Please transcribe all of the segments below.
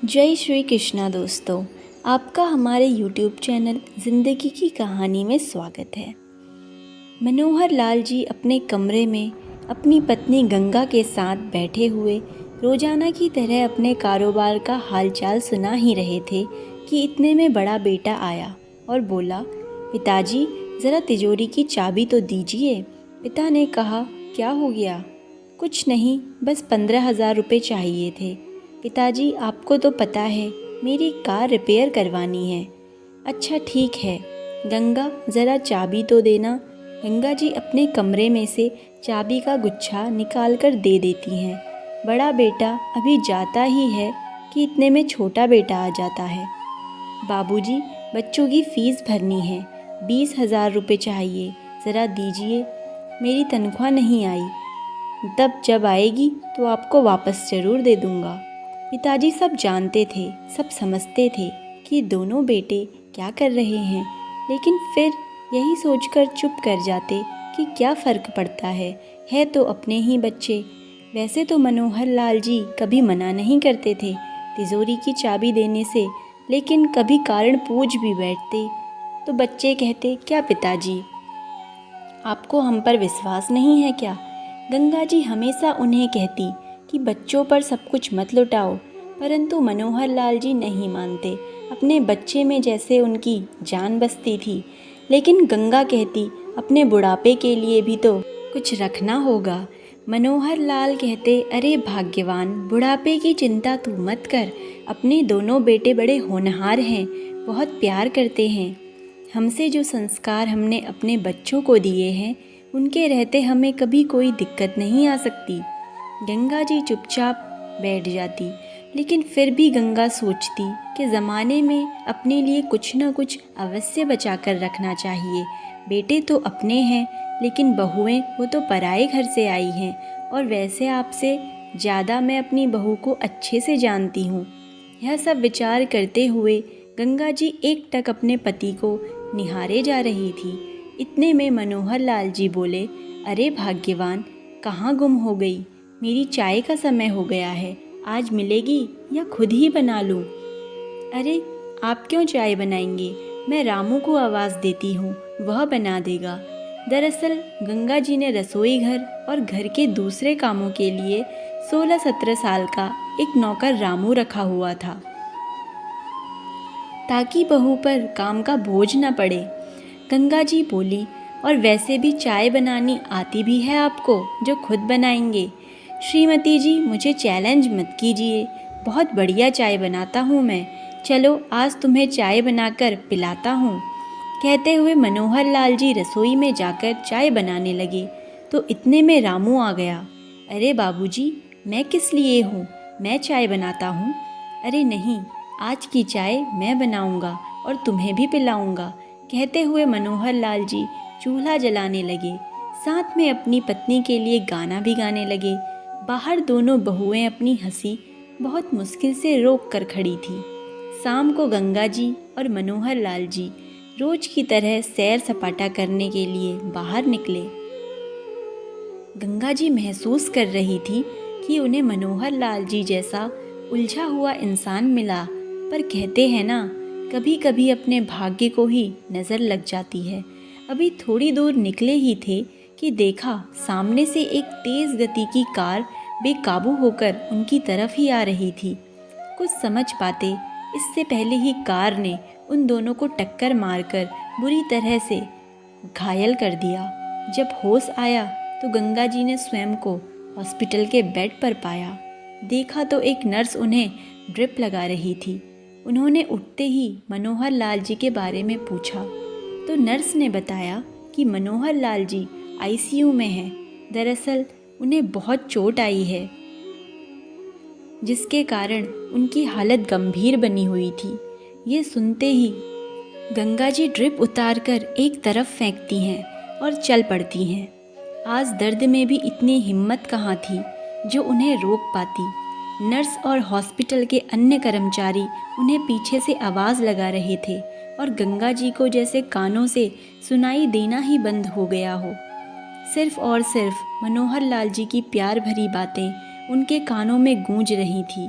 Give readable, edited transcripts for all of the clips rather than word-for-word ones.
जय श्री कृष्णा दोस्तों, आपका हमारे YouTube चैनल ज़िंदगी की कहानी में स्वागत है। मनोहर लाल जी अपने कमरे में अपनी पत्नी गंगा के साथ बैठे हुए रोज़ाना की तरह अपने कारोबार का हालचाल सुना ही रहे थे कि इतने में बड़ा बेटा आया और बोला, पिताजी ज़रा तिजोरी की चाबी तो दीजिए। पिता ने कहा, क्या हो गया? कुछ नहीं, बस 15,000 रुपये चाहिए थे। पिताजी, आपको तो पता है मेरी कार रिपेयर करवानी है। अच्छा ठीक है, गंगा ज़रा चाबी तो देना। गंगा जी अपने कमरे में से चाबी का गुच्छा निकाल कर दे देती हैं। बड़ा बेटा अभी जाता ही है कि इतने में छोटा बेटा आ जाता है। बाबूजी, बच्चों की फ़ीस भरनी है, 20,000 रुपये चाहिए, ज़रा दीजिए। मेरी तनख्वाह नहीं आई, तब जब आएगी तो आपको वापस ज़रूर दे दूँगा। पिताजी सब जानते थे, सब समझते थे कि दोनों बेटे क्या कर रहे हैं, लेकिन फिर यही सोचकर चुप कर जाते कि क्या फ़र्क पड़ता है तो अपने ही बच्चे। वैसे तो मनोहर लाल जी कभी मना नहीं करते थे तिजोरी की चाबी देने से, लेकिन कभी कारण पूछ भी बैठते तो बच्चे कहते, क्या पिताजी आपको हम पर विश्वास नहीं है क्या? गंगा जी हमेशा उन्हें कहती कि बच्चों पर सब कुछ मत लुटाओ, परंतु मनोहर लाल जी नहीं मानते। अपने बच्चे में जैसे उनकी जान बसती थी, लेकिन गंगा कहती अपने बुढ़ापे के लिए भी तो कुछ रखना होगा। मनोहर लाल कहते, अरे भाग्यवान, बुढ़ापे की चिंता तू मत कर, अपने दोनों बेटे बड़े होनहार हैं, बहुत प्यार करते हैं। हमसे जो संस्कार हमने अपने बच्चों को दिए हैं, उनके रहते हमें कभी कोई दिक्कत नहीं आ सकती। गंगा जी चुपचाप बैठ जाती, लेकिन फिर भी गंगा सोचती कि ज़माने में अपने लिए कुछ न कुछ अवश्य बचा कर रखना चाहिए। बेटे तो अपने हैं, लेकिन बहुएं वो तो पराए घर से आई हैं, और वैसे आपसे ज़्यादा मैं अपनी बहू को अच्छे से जानती हूँ। यह सब विचार करते हुए गंगा जी एकटक अपने पति को निहारे जा रही थी। इतने में मनोहर लाल जी बोले, अरे भाग्यवान, कहाँ गुम हो गई? मेरी चाय का समय हो गया है, आज मिलेगी या खुद ही बना लूँ? अरे आप क्यों चाय बनाएंगे? मैं रामू को आवाज़ देती हूँ, वह बना देगा। दरअसल गंगा जी ने रसोई घर और घर के दूसरे कामों के लिए 16-17 साल का एक नौकर रामू रखा हुआ था, ताकि बहू पर काम का बोझ न पड़े। गंगा जी बोली, और वैसे भी चाय बनानी आती भी है आपको, जो खुद बनाएंगे? श्रीमती जी, मुझे चैलेंज मत कीजिए, बहुत बढ़िया चाय बनाता हूँ मैं। चलो आज तुम्हें चाय बनाकर पिलाता हूँ। कहते हुए मनोहर लाल जी रसोई में जाकर चाय बनाने लगे तो इतने में रामू आ गया। अरे बाबूजी, मैं किस लिए हूँ, मैं चाय बनाता हूँ। अरे नहीं, आज की चाय मैं बनाऊँगा और तुम्हें भी पिलाऊँगा। कहते हुए मनोहर लाल जी चूल्हा जलाने लगे, साथ में अपनी पत्नी के लिए गाना भी गाने लगे। बाहर दोनों बहुएं अपनी हंसी बहुत मुश्किल से रोक कर खड़ी थी। शाम को गंगा जी और मनोहर लाल जी रोज की तरह सैर सपाटा करने के लिए बाहर निकले। गंगा जी महसूस कर रही थी कि उन्हें मनोहर लाल जी जैसा उलझा हुआ इंसान मिला, पर कहते हैं ना, कभी कभी अपने भाग्य को ही नज़र लग जाती है। अभी थोड़ी दूर निकले ही थे कि देखा सामने से एक तेज़ गति की कार बेकाबू होकर उनकी तरफ ही आ रही थी। कुछ समझ पाते इससे पहले ही कार ने उन दोनों को टक्कर मारकर बुरी तरह से घायल कर दिया। जब होश आया तो गंगा जी ने स्वयं को हॉस्पिटल के बेड पर पाया। देखा तो एक नर्स उन्हें ड्रिप लगा रही थी। उन्होंने उठते ही मनोहर लाल जी के बारे में पूछा तो नर्स ने बताया कि मनोहर लाल जी आईसीयू में हैं। दरअसल उन्हें बहुत चोट आई है, जिसके कारण उनकी हालत गंभीर बनी हुई थी। ये सुनते ही गंगा जी ड्रिप उतारकर एक तरफ फेंकती हैं और चल पड़ती हैं। आज दर्द में भी इतनी हिम्मत कहाँ थी जो उन्हें रोक पाती। नर्स और हॉस्पिटल के अन्य कर्मचारी उन्हें पीछे से आवाज़ लगा रहे थे और गंगा जी को जैसे कानों से सुनाई देना ही बंद हो गया हो। सिर्फ और सिर्फ मनोहर लाल जी की प्यार भरी बातें उनके कानों में गूंज रही थी।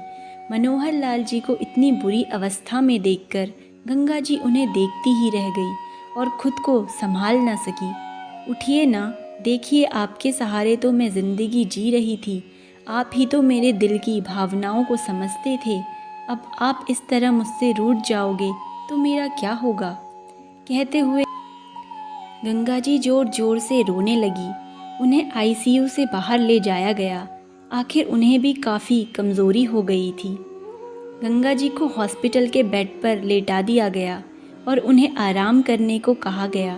मनोहर लाल जी को इतनी बुरी अवस्था में देखकर गंगा जी उन्हें देखती ही रह गई और खुद को संभाल न सकी। उठिए ना, देखिए आपके सहारे तो मैं ज़िंदगी जी रही थी, आप ही तो मेरे दिल की भावनाओं को समझते थे। अब आप इस तरह मुझसे रूठ जाओगे तो मेरा क्या होगा। कहते हुए गंगा जी जोर जोर से रोने लगी। उन्हें आईसीयू से बाहर ले जाया गया। आखिर उन्हें भी काफ़ी कमज़ोरी हो गई थी। गंगा जी को हॉस्पिटल के बेड पर लेटा दिया गया और उन्हें आराम करने को कहा गया।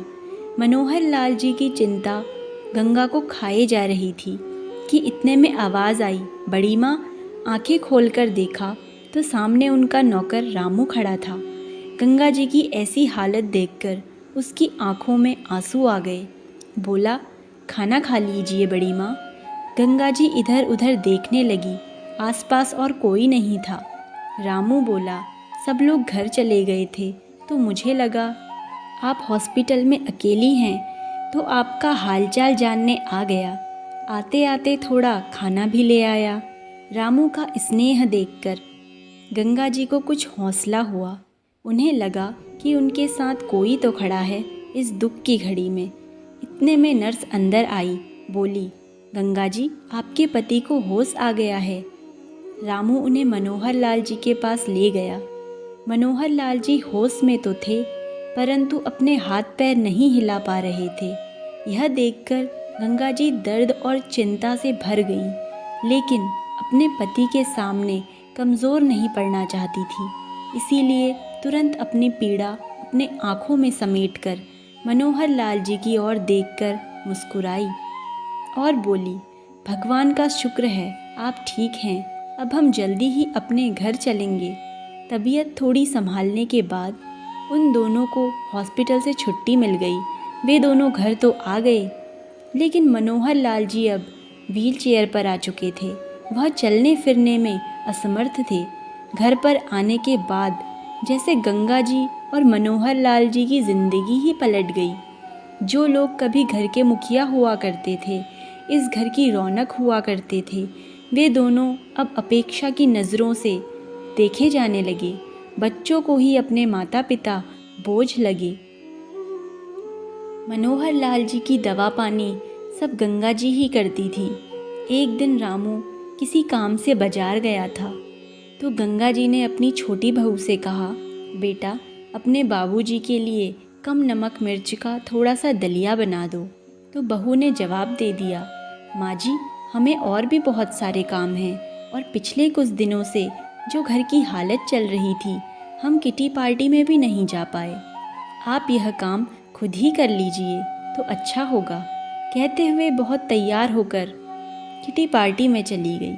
मनोहर लाल जी की चिंता गंगा को खाए जा रही थी कि इतने में आवाज़ आई, बड़ी माँ। आंखें खोलकर देखा तो सामने उनका नौकर रामू खड़ा था। गंगा जी की ऐसी हालत देखकर उसकी आंखों में आंसू आ गए। बोला, खाना खा लीजिए बड़ी माँ। गंगा जी इधर उधर देखने लगी, आसपास और कोई नहीं था। रामू बोला, सब लोग घर चले गए थे तो मुझे लगा आप हॉस्पिटल में अकेली हैं तो आपका हालचाल जानने आ गया। आते आते थोड़ा खाना भी ले आया। रामू का स्नेह देखकर गंगा जी को कुछ हौसला हुआ। उन्हें लगा कि उनके साथ कोई तो खड़ा है इस दुख की घड़ी में। इतने में नर्स अंदर आई, बोली, गंगा जी आपके पति को होश आ गया है। रामू उन्हें मनोहर लाल जी के पास ले गया। मनोहर लाल जी होश में तो थे परंतु अपने हाथ पैर नहीं हिला पा रहे थे। यह देखकर गंगा जी दर्द और चिंता से भर गईं, लेकिन अपने पति के सामने कमज़ोर नहीं पड़ना चाहती थी। इसीलिए तुरंत अपनी पीड़ा अपने आँखों में समेटकर मनोहर लाल जी की ओर देखकर मुस्कुराई और बोली, भगवान का शुक्र है आप ठीक हैं। अब हम जल्दी ही अपने घर चलेंगे। तबीयत थोड़ी संभालने के बाद उन दोनों को हॉस्पिटल से छुट्टी मिल गई। वे दोनों घर तो आ गए, लेकिन मनोहर लाल जी अब व्हील चेयर पर आ चुके थे। वह चलने फिरने में असमर्थ थे। घर पर आने के बाद जैसे गंगा जी और मनोहर लाल जी की ज़िंदगी ही पलट गई। जो लोग कभी घर के मुखिया हुआ करते थे, इस घर की रौनक हुआ करते थे, वे दोनों अब अपेक्षा की नज़रों से देखे जाने लगे। बच्चों को ही अपने माता पिता बोझ लगे। मनोहर लाल जी की दवा पानी सब गंगा जी ही करती थी। एक दिन रामू किसी काम से बाजार गया था तो गंगा जी ने अपनी छोटी बहू से कहा, बेटा अपने बाबूजी के लिए कम नमक मिर्च का थोड़ा सा दलिया बना दो। तो बहू ने जवाब दे दिया, माँ जी हमें और भी बहुत सारे काम हैं और पिछले कुछ दिनों से जो घर की हालत चल रही थी, हम किटी पार्टी में भी नहीं जा पाए। आप यह काम खुद ही कर लीजिए तो अच्छा होगा। कहते हुए बहुत तैयार होकर किटी पार्टी में चली गई।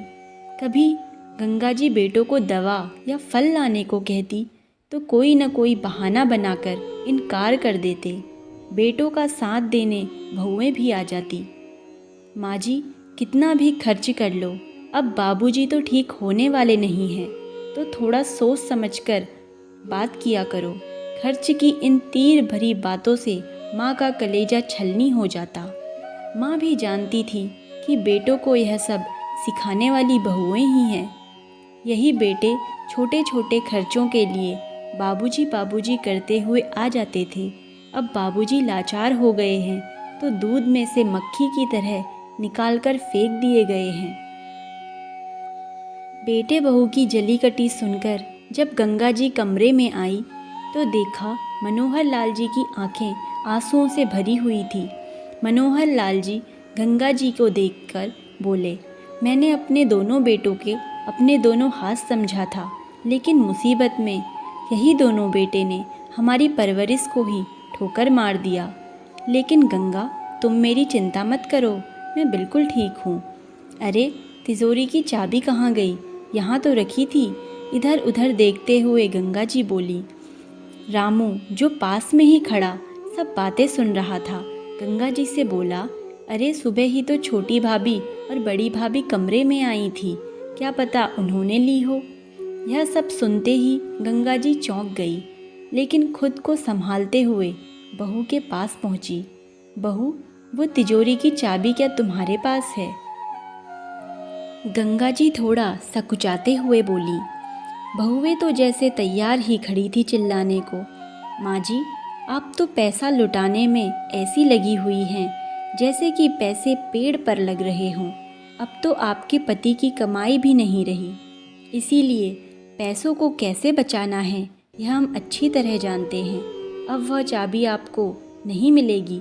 कभी गंगा जी बेटों को दवा या फल लाने को कहती तो कोई न कोई बहाना बनाकर इनकार कर देते। बेटों का साथ देने बहुएं भी आ जाती। माँ जी कितना भी खर्च कर लो, अब बाबूजी तो ठीक होने वाले नहीं हैं, तो थोड़ा सोच समझकर बात किया करो। खर्च की इन तीर भरी बातों से माँ का कलेजा छलनी हो जाता। माँ भी जानती थी कि बेटों को यह सब सिखाने वाली बहुएं ही हैं। यही बेटे छोटे छोटे खर्चों के लिए बाबूजी बाबूजी करते हुए आ जाते थे। अब बाबूजी लाचार हो गए हैं तो दूध में से मक्खी की तरह निकालकर फेंक दिए गए हैं। बेटे बहू की जली कटी सुनकर जब गंगा जी कमरे में आई तो देखा मनोहर लाल जी की आंखें आंसुओं से भरी हुई थी। मनोहर लाल जी गंगा जी को देखकर बोले, मैंने अपने दोनों बेटों के अपने दोनों हाथ समझा था, लेकिन मुसीबत में यही दोनों बेटे ने हमारी परवरिश को ही ठोकर मार दिया। लेकिन गंगा तुम मेरी चिंता मत करो, मैं बिल्कुल ठीक हूँ। अरे तिजोरी की चाबी कहाँ गई? यहाँ तो रखी थी। इधर उधर देखते हुए गंगा जी बोली। रामू जो पास में ही खड़ा सब बातें सुन रहा था, गंगा जी से बोला, अरे सुबह ही तो छोटी भाभी और बड़ी भाभी कमरे में आई थी, क्या पता उन्होंने ली हो। यह सब सुनते ही गंगा जी चौंक गई, लेकिन खुद को संभालते हुए बहू के पास पहुंची। बहू वो तिजोरी की चाबी क्या तुम्हारे पास है? गंगा जी थोड़ा सकुचाते हुए बोली, बहुएं तो जैसे तैयार ही खड़ी थी चिल्लाने को। माँ जी, आप तो पैसा लुटाने में ऐसी लगी हुई हैं जैसे कि पैसे पेड़ पर लग रहे हों। अब तो आपके पति की कमाई भी नहीं रही, इसीलिए पैसों को कैसे बचाना है यह हम अच्छी तरह जानते हैं। अब वह चाबी आपको नहीं मिलेगी।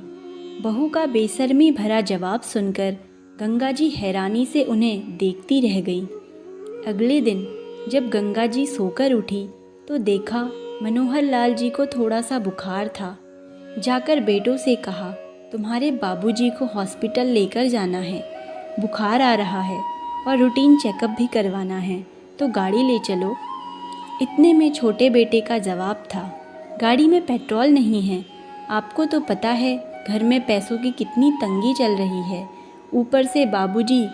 बहू का बेशर्मी भरा जवाब सुनकर गंगा जी हैरानी से उन्हें देखती रह गईं। अगले दिन जब गंगा जी सोकर उठी तो देखा मनोहर लाल जी को थोड़ा सा बुखार था। जाकर बेटों से कहा, तुम्हारे बाबूजी को हॉस्पिटल लेकर जाना है, बुखार आ रहा है और रूटीन चेकअप भी करवाना है, तो गाड़ी ले चलो। इतने में छोटे बेटे का जवाब था, गाड़ी में पेट्रोल नहीं है। आपको तो पता है घर में पैसों की कितनी तंगी चल रही है, ऊपर से बाबूजी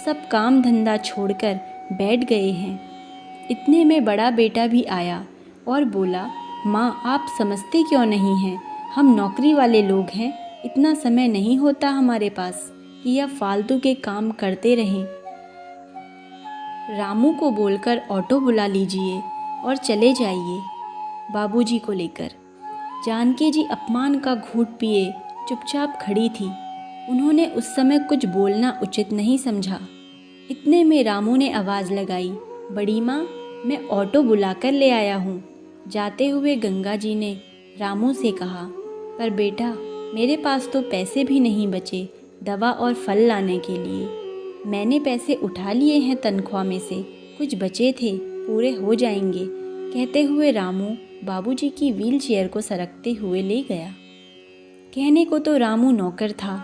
सब काम धंधा छोड़कर बैठ गए हैं। इतने में बड़ा बेटा भी आया और बोला, माँ आप समझते क्यों नहीं हैं, हम नौकरी वाले लोग हैं, इतना समय नहीं होता हमारे पास कि यह फालतू के काम करते रहें। रामू को बोलकर ऑटो बुला लीजिए और चले जाइए बाबूजी को लेकर। जानकी जी अपमान का घूंट पिए चुपचाप खड़ी थी। उन्होंने उस समय कुछ बोलना उचित नहीं समझा। इतने में रामू ने आवाज़ लगाई, बड़ी माँ मैं ऑटो बुलाकर ले आया हूँ। जाते हुए गंगा जी ने रामू से कहा, पर बेटा मेरे पास तो पैसे भी नहीं बचे दवा और फल लाने के लिए। मैंने पैसे उठा लिए हैं तनख्वाह में से, कुछ बचे थे, पूरे हो जाएंगे। कहते हुए रामू बाबूजी की व्हीलचेयर को सरकते हुए ले गया। कहने को तो रामू नौकर था,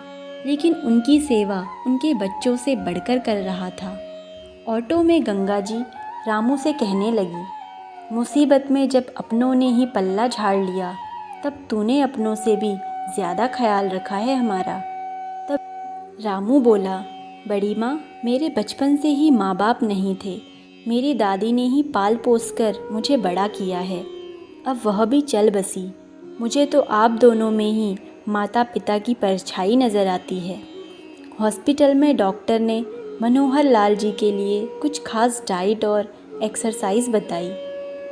लेकिन उनकी सेवा उनके बच्चों से बढ़कर कर रहा था। ऑटो में गंगा जी रामू से कहने लगी, मुसीबत में जब अपनों ने ही पल्ला झाड़ लिया, तब तूने अपनों से भी ज़्यादा ख्याल रखा है हमारा। तब रामू बोला, बड़ी माँ मेरे बचपन से ही माँ बाप नहीं थे, मेरी दादी ने ही पाल पोस कर मुझे बड़ा किया है, अब वह भी चल बसी। मुझे तो आप दोनों में ही माता पिता की परछाई नज़र आती है। हॉस्पिटल में डॉक्टर ने मनोहर लाल जी के लिए कुछ खास डाइट और एक्सरसाइज बताई।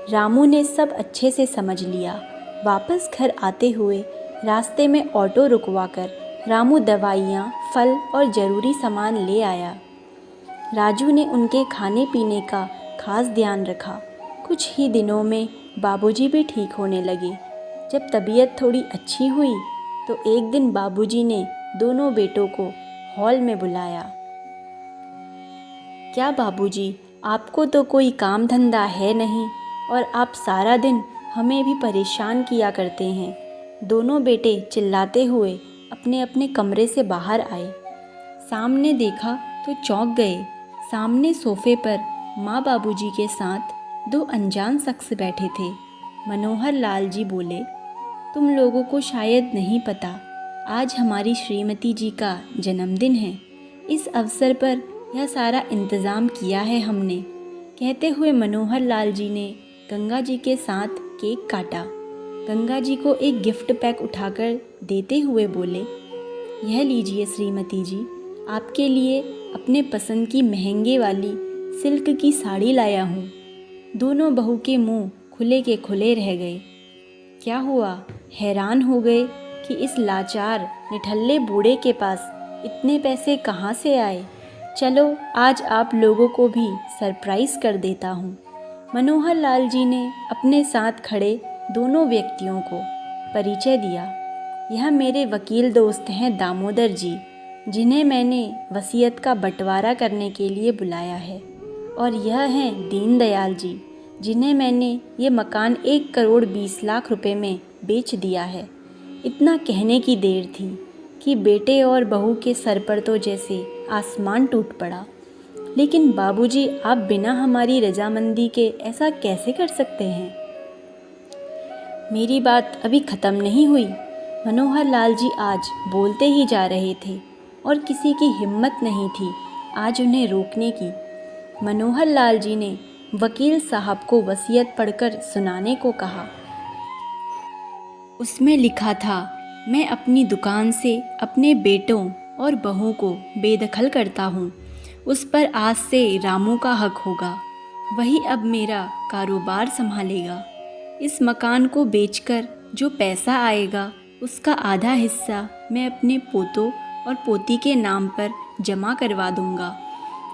रामू ने सब अच्छे से समझ लिया। वापस घर आते हुए रास्ते में ऑटो रुकवाकर रामू दवाइयाँ, फल और ज़रूरी सामान ले आया। राजू ने उनके खाने पीने का खास ध्यान रखा। कुछ ही दिनों में बाबूजी भी ठीक होने लगे। जब तबीयत थोड़ी अच्छी हुई तो एक दिन बाबूजी ने दोनों बेटों को हॉल में बुलाया। क्या बाबूजी, आपको तो कोई काम धंधा है नहीं और आप सारा दिन हमें भी परेशान किया करते हैं। दोनों बेटे चिल्लाते हुए अपने अपने कमरे से बाहर आए। सामने देखा तो चौंक गए। सामने सोफे पर माँ बाबूजी के साथ दो अनजान शख्स बैठे थे। मनोहर लाल जी बोले, तुम लोगों को शायद नहीं पता, आज हमारी श्रीमती जी का जन्मदिन है। इस अवसर पर यह सारा इंतज़ाम किया है हमने। कहते हुए मनोहर लाल जी ने गंगा जी के साथ केक काटा। गंगा जी को एक गिफ्ट पैक उठाकर देते हुए बोले, यह लीजिए श्रीमती जी, आपके लिए अपने पसंद की महंगे वाली सिल्क की साड़ी लाया हूँ। दोनों बहू के मुंह खुले के खुले रह गए। क्या हुआ? हैरान हो गए कि इस लाचार निठल्ले बूढ़े के पास इतने पैसे कहाँ से आए। चलो आज आप लोगों को भी सरप्राइज़ कर देता हूँ। मनोहर लाल जी ने अपने साथ खड़े दोनों व्यक्तियों को परिचय दिया। यह मेरे वकील दोस्त हैं दामोदर जी, जिन्हें मैंने वसीयत का बंटवारा करने के लिए बुलाया है, और यह हैं दीनदयाल जी, जिन्हें मैंने ये मकान 1 करोड़ 20 लाख रुपए में बेच दिया है। इतना कहने की देर थी कि बेटे और बहू के सर पर तो जैसे आसमान टूट पड़ा। लेकिन बाबूजी, आप बिना हमारी रजामंदी के ऐसा कैसे कर सकते हैं? मेरी बात अभी ख़त्म नहीं हुई। मनोहर लाल जी आज बोलते ही जा रहे थे और किसी की हिम्मत नहीं थी आज उन्हें रोकने की। मनोहर लाल जी ने वकील साहब को वसीयत पढ़कर सुनाने को कहा। उसमें लिखा था, मैं अपनी दुकान से अपने बेटों और बहू को बेदखल करता हूँ। उस पर आज से रामू का हक होगा। वही अब मेरा कारोबार संभालेगा। इस मकान को बेचकर जो पैसा आएगा उसका आधा हिस्सा मैं अपने पोतों और पोती के नाम पर जमा करवा दूंगा,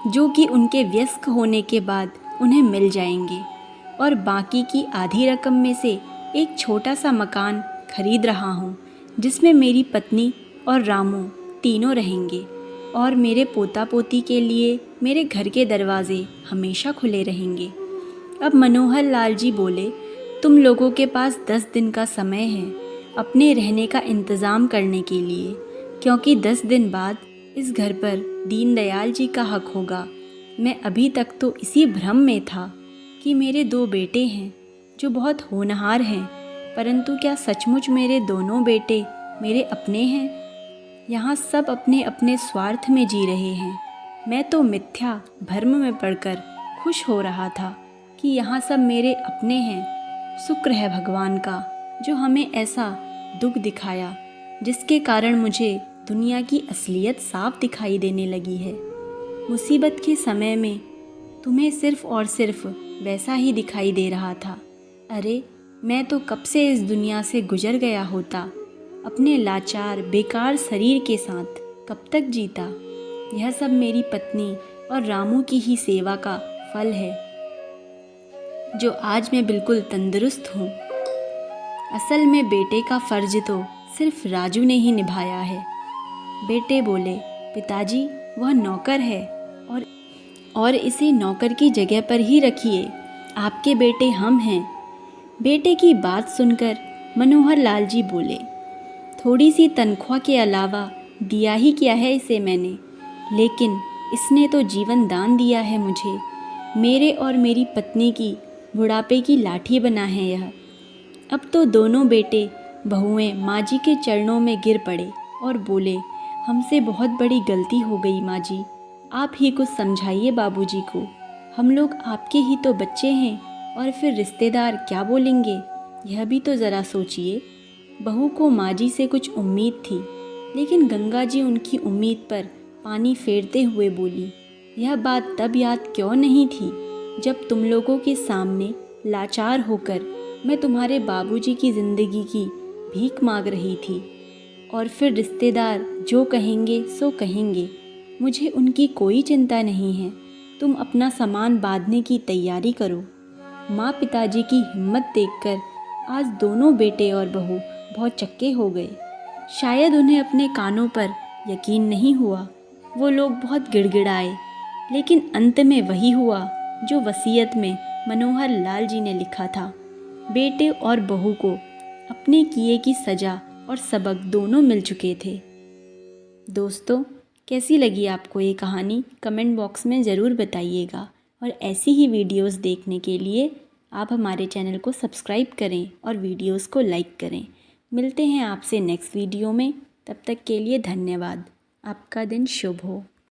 जो कि उनके वयस्क होने के बाद उन्हें मिल जाएंगे। और बाकी की आधी रकम में से एक छोटा सा मकान खरीद रहा हूँ, जिसमें मेरी पत्नी और रामू तीनों रहेंगे। और मेरे पोता पोती के लिए मेरे घर के दरवाजे हमेशा खुले रहेंगे। अब मनोहर लाल जी बोले, तुम लोगों के पास 10 दिन का समय है अपने रहने का इंतज़ाम करने के लिए, क्योंकि 10 दिन बाद इस घर पर दीनदयाल जी का हक होगा। मैं अभी तक तो इसी भ्रम में था कि मेरे 2 बेटे हैं जो बहुत होनहार हैं, परंतु क्या सचमुच मेरे दोनों बेटे मेरे अपने हैं? यहाँ सब अपने अपने स्वार्थ में जी रहे हैं। मैं तो मिथ्या भ्रम में पड़कर खुश हो रहा था कि यहाँ सब मेरे अपने हैं। शुक्र है भगवान का जो हमें ऐसा दुख दिखाया, जिसके कारण मुझे दुनिया की असलियत साफ दिखाई देने लगी है। मुसीबत के समय में तुम्हें सिर्फ और सिर्फ वैसा ही दिखाई दे रहा था। अरे मैं तो कब से इस दुनिया से गुजर गया होता, अपने लाचार बेकार शरीर के साथ कब तक जीता। यह सब मेरी पत्नी और रामू की ही सेवा का फल है, जो आज मैं बिल्कुल तंदुरुस्त हूँ। असल में बेटे का फर्ज तो सिर्फ राजू ने ही निभाया है। बेटे बोले, पिताजी वह नौकर है और इसे नौकर की जगह पर ही रखिए, आपके बेटे हम हैं। बेटे की बात सुनकर मनोहर लाल जी बोले, थोड़ी सी तनख्वाह के अलावा दिया ही क्या है इसे मैंने, लेकिन इसने तो जीवन दान दिया है मुझे। मेरे और मेरी पत्नी की बुढ़ापे की लाठी बना है यह। अब तो दोनों बेटे बहुएं माँ जी के चरणों में गिर पड़े और बोले, हमसे बहुत बड़ी गलती हो गई माँ जी, आप ही कुछ समझाइए बाबूजी को। हम लोग आपके ही तो बच्चे हैं, और फिर रिश्तेदार क्या बोलेंगे, यह भी तो ज़रा सोचिए। बहू को माँ जी से कुछ उम्मीद थी, लेकिन गंगा जी उनकी उम्मीद पर पानी फेरते हुए बोली, यह बात तब याद क्यों नहीं थी जब तुम लोगों के सामने लाचार होकर मैं तुम्हारे बाबूजी की ज़िंदगी की भीख मांग रही थी। और फिर रिश्तेदार जो कहेंगे सो कहेंगे, मुझे उनकी कोई चिंता नहीं है। तुम अपना सामान बांधने की तैयारी करो। माँ पिताजी की हिम्मत देखकर आज दोनों बेटे और बहू बहुत चक्के हो गए। शायद उन्हें अपने कानों पर यकीन नहीं हुआ। वो लोग बहुत गिड़गिड़ाए, लेकिन अंत में वही हुआ जो वसीयत में मनोहर लाल जी ने लिखा था। बेटे और बहू को अपने किए की सज़ा और सबक दोनों मिल चुके थे। दोस्तों, कैसी लगी आपको ये कहानी कमेंट बॉक्स में ज़रूर बताइएगा, और ऐसी ही वीडियोस देखने के लिए आप हमारे चैनल को सब्सक्राइब करें और वीडियोस को लाइक करें। मिलते हैं आपसे नेक्स्ट वीडियो में, तब तक के लिए धन्यवाद। आपका दिन शुभ हो।